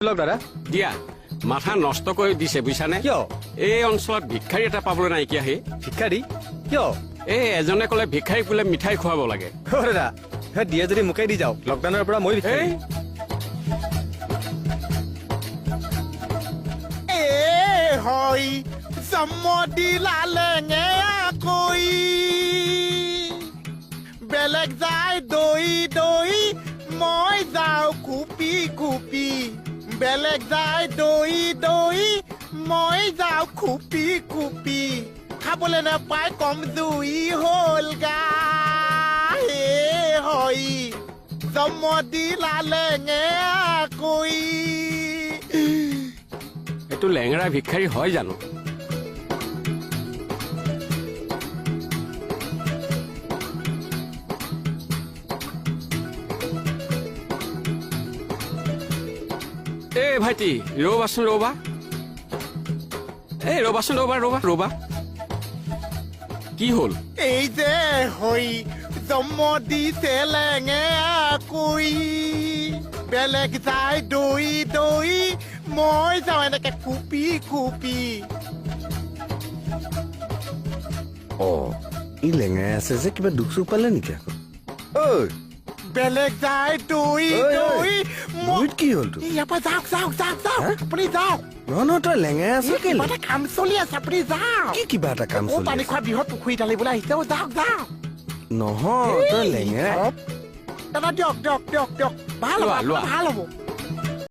দাদা দিয়া মাথা নষ্ট কৰি দিছে বুজিছানে কিয় এই অঞ্চলত ভিক্ষাৰী এটা পাবলৈ নাইকিয়া হে ভিক্ষাৰী কিয় এই এজনে ক'লে ভিক্ষাৰী বোলে মিঠাই খুৱাব লাগে দাদা দিয়ে যদি মোকে দি যাওক লকডাউনৰ পৰা মই ভিক্ষাৰী হয় জন্মদি লালেঙে আকৈ বেলেগ যায় দৈ দৈ মই যাওঁ কুপি কুপি বেলেগ যায় দৈ দৈ মই যাওঁ কুপি কুপি খাবলৈ নাপায় কম জুই হ'ল গা হে হয় জন্মদি লালেঙে আকৈ এইটো লেঙেৰা ভিক্ষাৰী হয় জানো এই ভাইটি ৰবাচোন ৰবা এই ৰবাচোন ৰবা ৰবা ৰবা কি হ'ল এই যে হৈ জন্ম দিছে লেঙে আকৈ বেলেগ যায় দৈ দৈ মই যাওঁ এনেকে কুপি কুপি ই লেঙাই আছে যে কিবা দুখ চুখ পালে নেকি আকৌ ঐ বেলেগ যায় দৈ দৈ মইত কি হ'ল তোৰ ইয়াৰ পৰা যাওক যাওক যাওক যাওক আপুনি যাওক নহয় তই লেঙাই আছ কিবা কেলে এটা কাম চলি আছে আপুনি যাওক কি কিবা এটা কাম চলি পানী আছে? খোৱা বৃহৎ পুখুৰী ঢালিবলৈ আহিছে যাওক যাওক নহয় তই লেঙাই দাদা দিয়ক দিয়ক দিয়ক দিয়ক ভাল হ'ব লোৱা, লোৱা। ভাল হ'ব